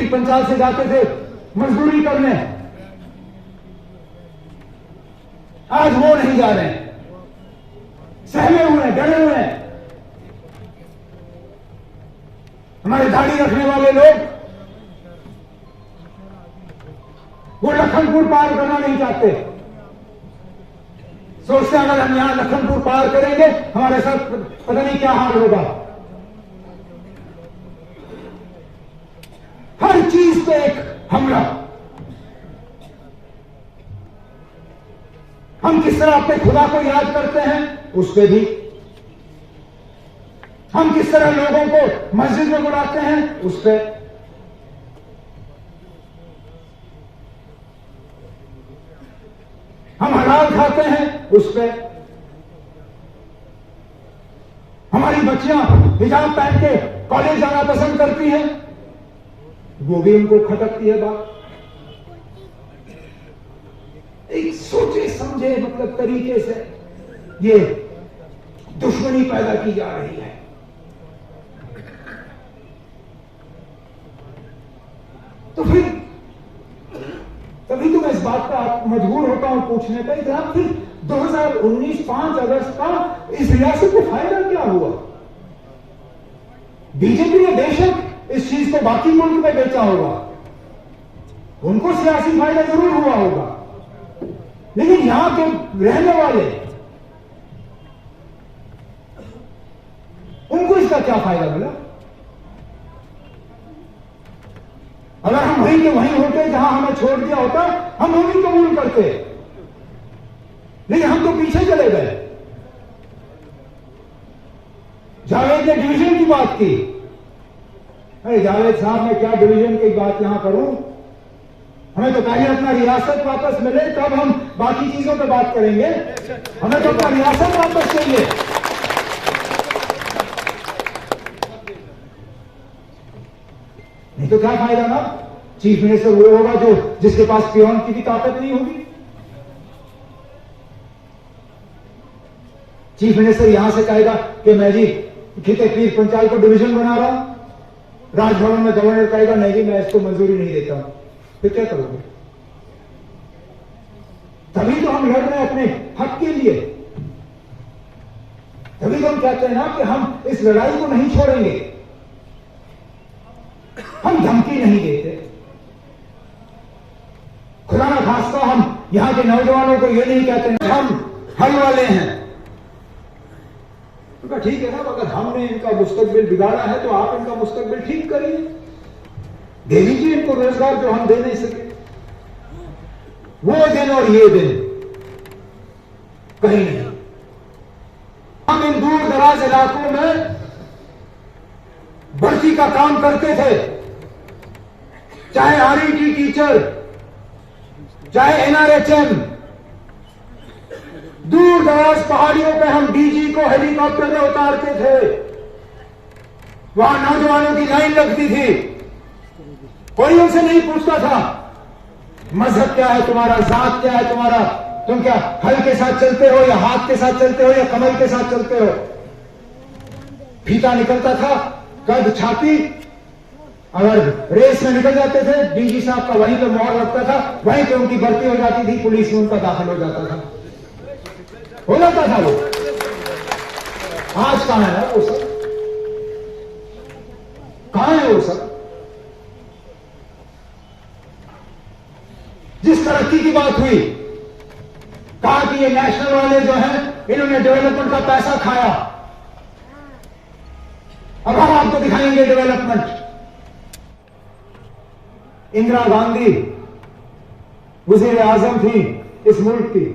पीर पंचाल से जाते थे मजदूरी करने, आज वो नहीं जा रहे हैं, सहमे हुए हैं, डरे हुए हैं। हमारे दाढ़ी रखने वाले लोग वो लखनपुर पार करना नहीं चाहते, सोचते अगर हम यहां लखनपुर पार करेंगे हमारे साथ पता नहीं क्या हाल होगा। हर चीज पे एक हमला। हम किस तरह अपने खुदा को याद करते हैं उस पे भी, हम किस तरह लोगों को मस्जिद में बुलाते हैं उस पे, हम हलाल खाते हैं उस पे, हमारी बच्चियां हिजाब पहन के कॉलेज जाना पसंद करती हैं, वो भी उनको खटकती है बात। एक सोचे समझे मतलब तरीके से ये दुश्मनी पैदा की जा रही है। तो फिर तभी तो मैं इस बात का मजबूर होता हूं पूछने पर, जहां फिर 2019 5 अगस्त का इस रियासत को फायदा क्या हुआ? बीजेपी ने बेशक इस चीज को बाकी मुल्क में बेचा होगा, उनको सियासी फायदा जरूर हुआ होगा, लेकिन यहां के रहने वाले उनको इसका क्या फायदा मिला? अगर हम वहीं के वहीं होते जहां हमें छोड़ दिया होता, हम वो भी कबूल करते, लेकिन हम तो पीछे चले गए। जावेद ने डिवीजन की बात की। अरे जावेद साहब, मैं क्या डिवीजन की बात यहां करूं? हमें तो पहले अपना रियासत वापस मिले, तब हम बाकी चीजों पे बात करेंगे। हमें तो अपना रियासत वापस चाहिए। नहीं तो क्या फायदा ना? चीफ मिनिस्टर वो होगा जो जिसके पास पियोन की भी ताकत नहीं होगी। चीफ मिनिस्टर यहां से कहेगा कि मैं जी खिते पीर पंचाल को डिवीजन बना रहा हूं, राजभवन में गवर्नर कहेगा नहीं जी मैं इसको मंजूरी नहीं देता हूं, फिर क्या करोगे? तभी तो हम लड़ रहे हैं अपने हक के लिए, तभी तो हम कहते हैं ना कि हम इस लड़ाई को नहीं छोड़ेंगे, हम धमकी नहीं देते। खुदा ना खास्ता हम यहां के नौजवानों को यह नहीं कहते हम हल वाले हैं। तो ठीक है ना, अगर हमने इनका मुस्तकबिल बिगाड़ा है तो आप इनका मुस्तकबिल ठीक करिए, दे दीजिए इनको रोजगार जो हम दे नहीं सके। वो दिन और ये दिन कहीं नहीं। हम इन दूर दराज इलाकों में भर्ती का काम करते थे, चाहे आरईटी टीचर, चाहे एनआरएचएम, दूर दराज पहाड़ियों पे हम डीजी को हेलीकॉप्टर में उतारते थे, वहां नौजवानों की लाइन लगती थी, कोई उनसे नहीं पूछता था मजहब क्या है तुम्हारा, जात क्या है तुम्हारा, तुम क्या हल के साथ चलते हो या हाथ के साथ चलते हो या कमर के साथ चलते हो। फीता निकलता था, कद छाती, अगर रेस में निकल जाते थे डीजी साहब का वहीं पे मोहर लगता था, वहीं पे उनकी भर्ती हो जाती थी, पुलिस में उनका दाखिल हो जाता था, हो जाता था वो। आज कहां है वो सब? कहां है वो सब? जिस तरक्की की बात हुई, कहा कि ये नेशनल वाले जो हैं इन्होंने डेवलपमेंट का पैसा खाया, अब हम आपको दिखाएंगे डेवलपमेंट। इंदिरा गांधी वज़ीर आज़म थी इस मुल्क की,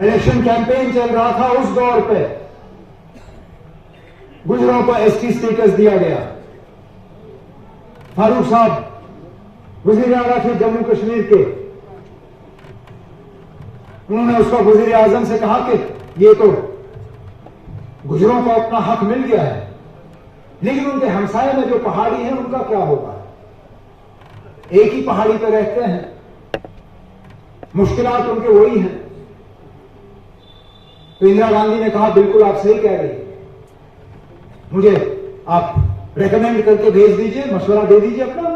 इलेक्शन कैंपेन चल रहा था उस दौर पे, गुजरों को एसटी स्टेटस दिया गया। फारूक साहब वज़ीर आला थे जम्मू कश्मीर के, उन्होंने उसका वज़ीर आज़म से कहा कि ये तो गुजरों को अपना हक मिल गया है, लेकिन उनके हमसाये में जो पहाड़ी है उनका क्या होगा? एक ही पहाड़ी पर रहते हैं, मुश्किलात उनके वही हैं। तो इंदिरा गांधी ने कहा बिल्कुल आप सही कह रही, मुझे आप रेकमेंड करके भेज दीजिए, मशवरा दे दीजिए अपना,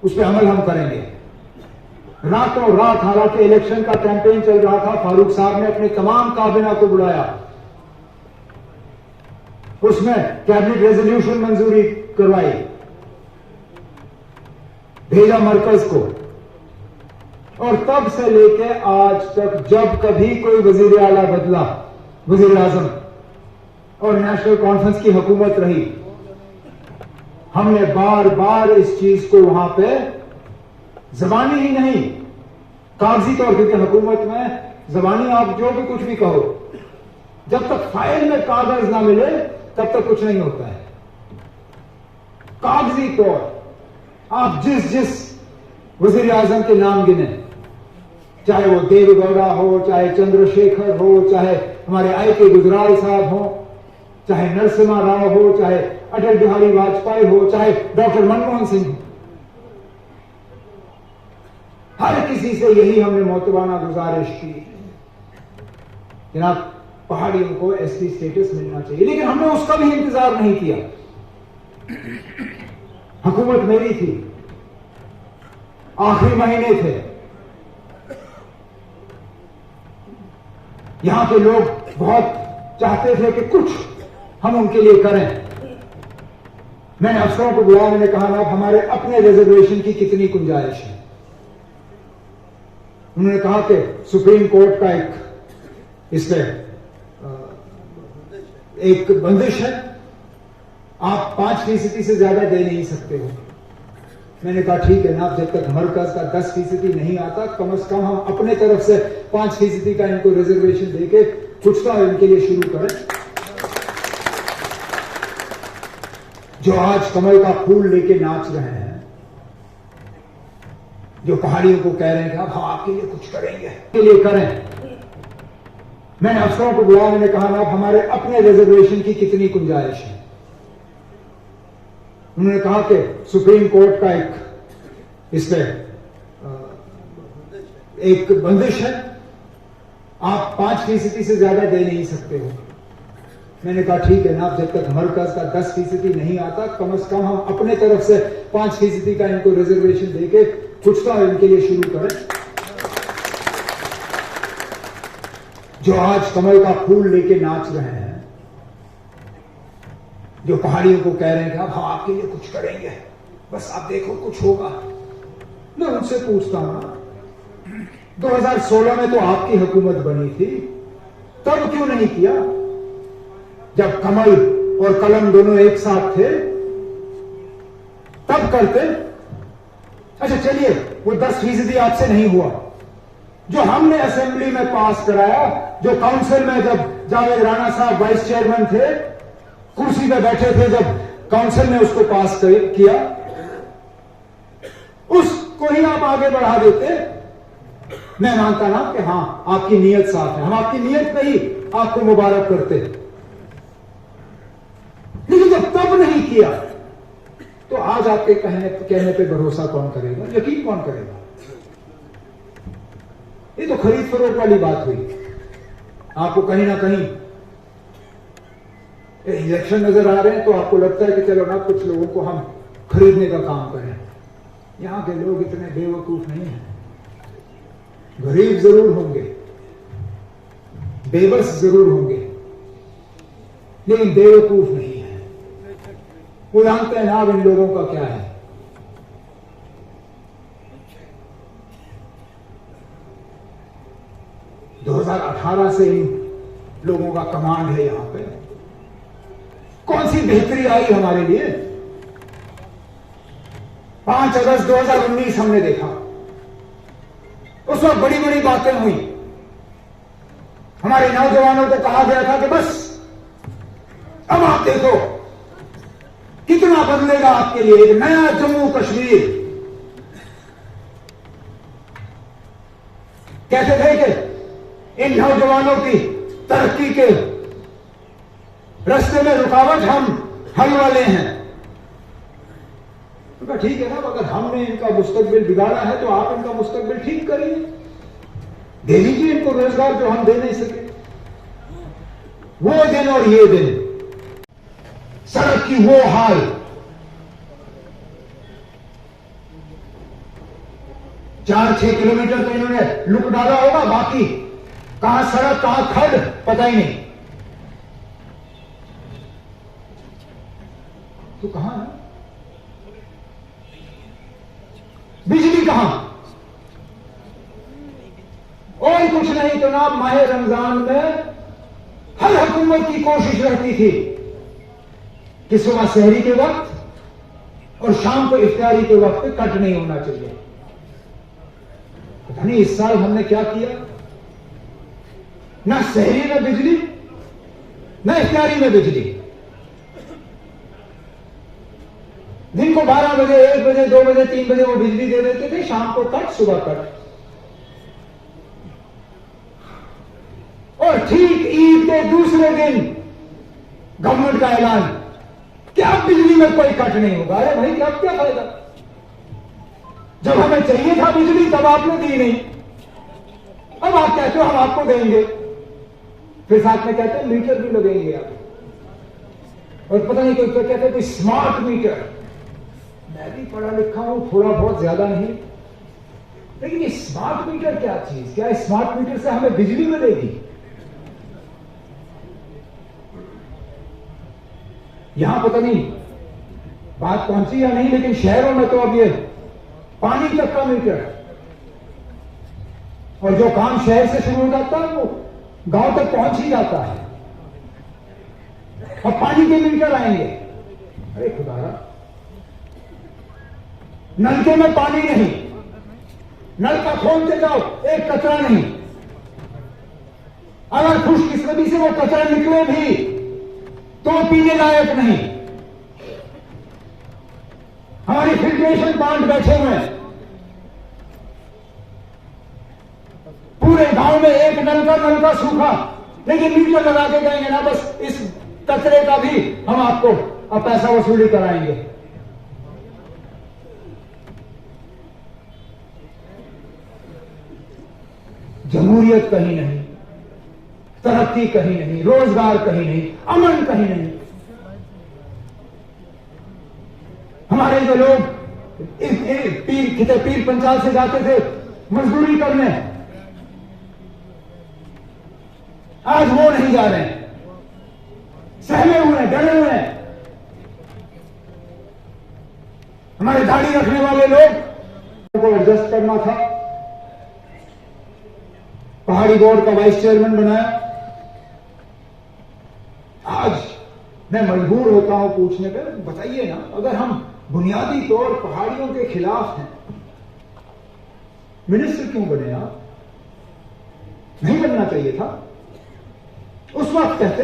उस पर अमल हम करेंगे। रातों रात हालांकि इलेक्शन का कैंपेन चल रहा था, फारूक साहब ने अपने तमाम काबिना को बुलाया, उसमें कैबिनेट रेजोल्यूशन मंजूरी करवाई, भेजा मरकज को, और तब से लेके आज तक जब कभी कोई वजीर आला बदला, वजीर आजम और नेशनल कॉन्फ्रेंस की हुकूमत रही, हमने बार बार इस चीज को वहां पे जबानी ही नहीं, कागजी तौर, क्योंकि हुकूमत में जबानी आप जो भी कुछ भी कहो, जब तक फाइल में कागज ना मिले तब तक कुछ नहीं होता है। कागजी तौर आप जिस जिस वजीर आजम के नाम गिने, चाहे वो देवेगौड़ा हो, चाहे चंद्रशेखर हो, चाहे हमारे आई.के. गुजराल साहब हो, चाहे नरसिम्हा राव हो, चाहे अटल बिहारी वाजपेयी हो, चाहे डॉक्टर मनमोहन सिंह हो, हर किसी से यही हमने मोतबाना गुजारिश की, जनाब पहाड़ियों को एसटी स्टेटस मिलना चाहिए। लेकिन हमने उसका भी इंतजार नहीं किया। हुकूमत मेरी थी, आखिरी महीने थे, यहां के लोग बहुत चाहते थे कि कुछ हम उनके लिए करें। मैंने अफसरों को बुलाया, मैंने कहा ना हमारे अपने रिजर्वेशन की कितनी गुंजाइश है। उन्होंने कहा कि सुप्रीम कोर्ट का एक बंदिश है, आप 5% से ज्यादा दे नहीं सकते हो। मैंने कहा ठीक है ना, जब तक मरकज का 10% नहीं आता, कम से कम हम अपने तरफ से 5% का इनको रिजर्वेशन देके कुछ तो इनके लिए शुरू करें। जो आज कमल का फूल लेके नाच रहे हैं, जो पहाड़ियों को कह रहे हैं कि अब हम आपके लिए कुछ करेंगे, के लिए करें। मैंने अफसरों को बुलाया, मैंने कहा ना हमारे अपने रिजर्वेशन की कितनी गुंजाइश है। उन्होंने कहा कि सुप्रीम कोर्ट का एक बंदिश है, आप 5% से ज्यादा दे नहीं सकते हो। मैंने कहा ठीक है ना, जब तक मरकज का 10% नहीं आता, कम से कम हम अपने तरफ से 5% का इनको रिजर्वेशन देके कुछ तो इनके लिए शुरू करें। जो आज कमल का फूल लेके नाच रहे हैं, जो पहाड़ियों को कह रहे हैं कि अब हम आपके लिए कुछ करेंगे, बस आप देखो कुछ होगा। मैं उनसे पूछता हूं, 2016 में तो आपकी हुकूमत बनी थी, तब क्यों नहीं किया? जब कमल और कलम दोनों एक साथ थे तब करते। अच्छा चलिए, वो 10% आपसे नहीं हुआ जो हमने असेंबली में पास कराया, जो काउंसिल में जब जावेद राणा साहब वाइस चेयरमैन थे, कुर्सी पे बैठे थे, जब काउंसिल ने उसको पास किया, उसको ही आप आगे बढ़ा देते। मैं मानता ना कि हां आपकी नीयत साफ है, हम आपकी नीयत पे ही आपको मुबारक करते, लेकिन जब तब नहीं किया तो आज आपके कहने पे भरोसा कौन करेगा, यकीन कौन करेगा? ये तो खरीद फरोख्त वाली बात हुई। आपको कहीं ना कहीं इलेक्शन नजर आ रहे हैं तो आपको लगता है कि चलो ना कुछ लोगों को हम खरीदने का काम करें। यहां के लोग इतने बेवकूफ नहीं हैं। गरीब जरूर होंगे, बेबस जरूर होंगे, लेकिन बेवकूफ नहीं है। वो जानते हैं ना इन लोगों का क्या है। – 2018 से इन लोगों का कमांड है यहां पे। कौन सी बेहतरी आई हमारे लिए? 5 अगस्त 2019 हमने देखा, उस वक्त बड़ी बड़ी बातें हुई। हमारे नौजवानों को कहा गया था कि बस अब आप देखो कितना बदलेगा आपके लिए एक नया जम्मू कश्मीर। कहते थे कि इन नौजवानों की तरक्की के रास्ते में रुकावट हम हल वाले हैं। तो ठीक है ना, अगर हमने इनका मुस्तकबिल बिगाड़ा है तो आप इनका मुस्तकबिल ठीक करिए, दे दीजिए इनको रोजगार जो हम दे नहीं सके। वो दिन और ये दिन, सड़क की वो हाल, 4-6 किलोमीटर तो इन्होंने लुक डाला होगा, बाकी कहां सड़क कहां खड पता ही नहीं। तो कहां है बिजली, कहां? और कुछ नहीं तो ना, माह रमजान में हर हुकूमत की कोशिश रहती थी कि सुबह सहरी के वक्त और शाम को इफ्तारी के वक्त कट नहीं होना चाहिए। पता नहीं इस साल हमने क्या किया, ना सहरी में बिजली, ना इफ्तारी में बिजली। दिन को 12 बजे, 1 बजे, 2 बजे, 3 बजे वो बिजली दे देते थे, शाम को कट, सुबह कट। और ठीक ईद के दूसरे दिन गवर्नमेंट का ऐलान कि अब बिजली में कोई कट नहीं होगा। अरे भाई क्या क्या फायदा, जब हमें चाहिए था बिजली तब आपने दी नहीं, अब आप कहते हो हम आपको देंगे, फिर साथ में कहते हैं मीटर भी लगेंगे आप, और पता नहीं कोई तो कहते हैं कोई स्मार्ट मीटर। मैं भी पढ़ा लिखा हूं, थोड़ा बहुत, ज्यादा नहीं, लेकिन ये स्मार्ट मीटर क्या चीज, क्या स्मार्ट मीटर से हमें बिजली मिलेगी? यहां पता नहीं बात पहुंची या नहीं, लेकिन शहरों में तो अब ये पानी तक का मीटर, और जो काम शहर से शुरू हो जाता है वो गांव तक पहुंच ही जाता है, और पानी के मीटर आएंगे। अरे खुदारा, नलके में पानी नहीं, नल का खोलते जाओ एक कचरा नहीं, अगर खुशकिस्मती से वो कचरा निकले भी तो पीने लायक नहीं। हमारी फिल्ट्रेशन प्लांट बैठे हुए हैं, पूरे गांव में एक नलका सूखा, लेकिन मीटर लगा के कहेंगे ना बस इस कचरे का भी हम आपको अब पैसा वसूली कराएंगे। जमहूरियत कहीं नहीं, तरक्की कहीं नहीं, रोजगार कहीं नहीं, अमन कहीं नहीं। हमारे जो लोग पीर पंचाल से जाते थे मजदूरी करने, आज वो नहीं जा रहे हैं, सहमे हुए हैं, डरे हुए हैं। हमारे दाढ़ी रखने वाले लोग को एडजस्ट करना था, पहाड़ी बोर्ड का वाइस चेयरमैन बनाया। आज मैं मजबूर होता हूं पूछने पर, बताइए ना, अगर हम बुनियादी तौर पहाड़ियों के खिलाफ हैं, मिनिस्टर क्यों बने आप? नहीं बनना चाहिए था। उस वक्त कहते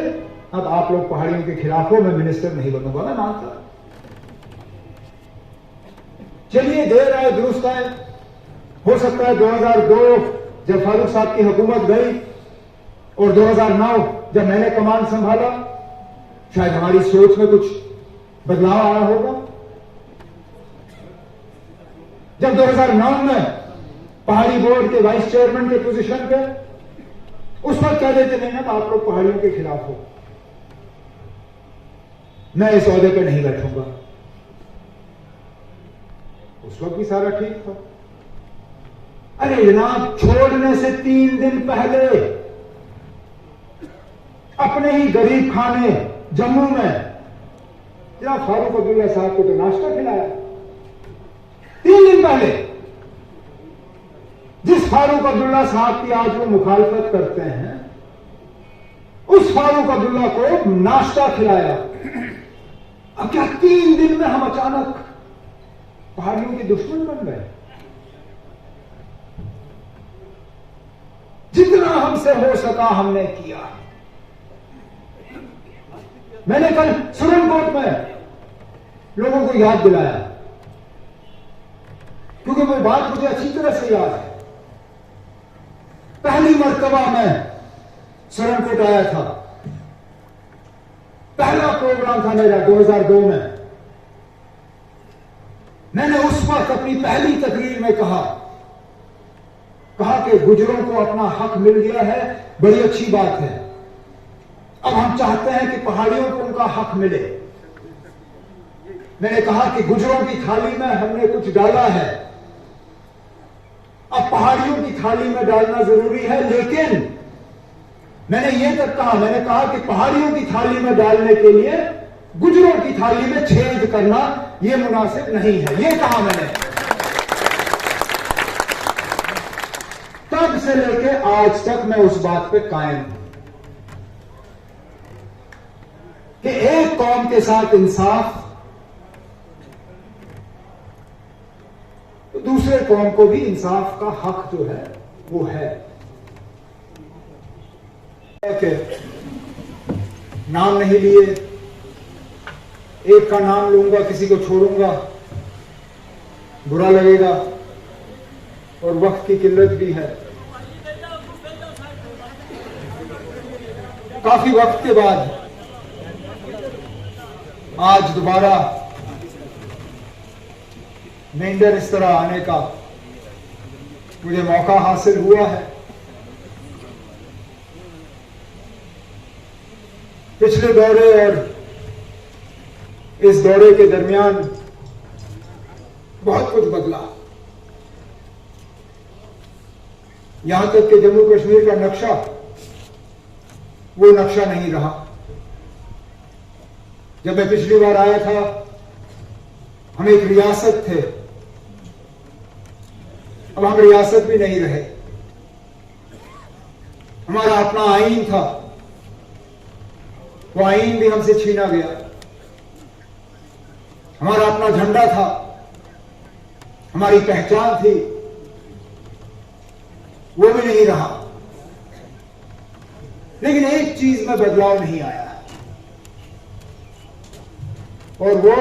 अब आप लोग पहाड़ियों के खिलाफ हो, मैं मिनिस्टर नहीं बनूंगा। मैं मानता, चलिए देर आए दुरुस्त आए। हो सकता है 2002 जब फारूक साहब की हुकूमत गई और 2009 जब मैंने कमान संभाला, शायद हमारी सोच में कुछ बदलाव आया होगा। जब 2009 में पहाड़ी बोर्ड के वाइस चेयरमैन के पोजीशन पे, उस वक्त कह देते नहीं ना आप लोग पहाड़ियों के खिलाफ हो, मैं इस ओहदे पे नहीं बैठूंगा। उस वक्त भी सारा ठीक था। अरे जनाब, छोड़ने से 3 दिन पहले अपने ही गरीब खाने जम्मू में जनाब फारूक अब्दुल्ला साहब को तो नाश्ता खिलाया। 3 दिन पहले जिस फारूक अब्दुल्ला साहब की आज वो मुखालफत करते हैं, उस फारूक अब्दुल्ला को नाश्ता खिलाया। अब क्या 3 दिन में हम अचानक पहाड़ियों के दुश्मन बन गए? जितना हमसे हो सका हमने किया। मैंने कल सुरनकोट में लोगों को याद दिलाया, क्योंकि वो बात मुझे अच्छी तरह से याद है। पहली मर्तबा मैं सुरनकोट आया था, पहला प्रोग्राम था मेरा 2002 में। मैंने उस वक्त अपनी पहली तकरीर में कहा कि गुजरों को अपना हक मिल गया है, बड़ी अच्छी बात है। अब हम चाहते हैं कि पहाड़ियों को उनका हक मिले। मैंने कहा कि गुजरों की थाली में हमने कुछ डाला है, अब पहाड़ियों की थाली में डालना जरूरी है, लेकिन मैंने ये तक कहा, मैंने कहा कि पहाड़ियों की थाली में डालने के लिए गुजरों की थाली में छेद करना यह मुनासिब नहीं है, ये कहा मैंने। तब से लेके आज तक मैं उस बात पे कायम हूं कि एक कौम के साथ इंसाफ तो दूसरे कौम को भी इंसाफ का हक जो है वो है। नाम नहीं लिए, एक का नाम लूंगा, किसी को छोड़ूंगा, बुरा लगेगा और वक्त की किल्लत भी है। काफी वक्त के बाद आज दोबारा मेंढर इस तरह आने का मुझे मौका हासिल हुआ है। पिछले दौरे और इस दौरे के दरमियान बहुत कुछ बदला। यहां तक कि जम्मू कश्मीर का नक्शा वो नक्शा नहीं रहा। जब मैं पिछली बार आया था हम एक रियासत थे, अब हम रियासत भी नहीं रहे। हमारा अपना आईन था, वो आईन भी हमसे छीना गया। हमारा अपना झंडा था, हमारी पहचान थी, वो भी नहीं रहा। लेकिन एक चीज में बदलाव नहीं आया और वो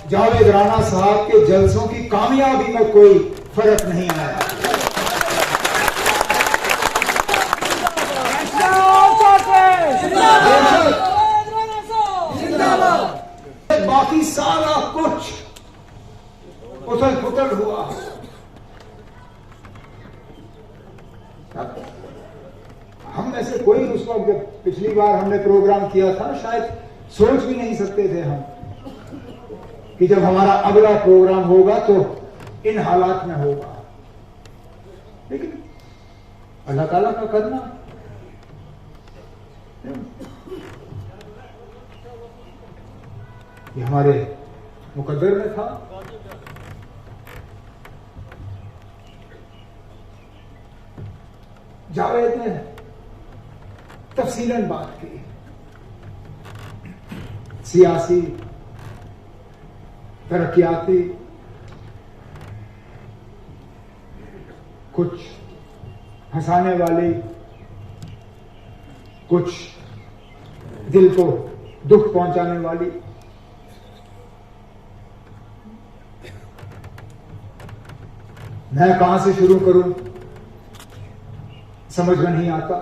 जावेद राणा साहब के जलसों की कामयाबी में कोई फर्क नहीं आया। बाकी सारा कुछ उथल पुथल हुआ। हम में से कोई उस वक्त जब पिछली बार हमने प्रोग्राम किया था शायद सोच भी नहीं सकते थे हम कि जब हमारा अगला प्रोग्राम होगा तो इन हालात में होगा। लेकिन अल्लाह ताला का करना, ये हमारे मुकद्दर में था। जावेद ने तफसीलन बात की, सियासी, तरक्याती, कुछ हंसाने वाली, कुछ दिल को दुख पहुंचाने वाली। मैं कहां से शुरू करूं समझ में नहीं आता।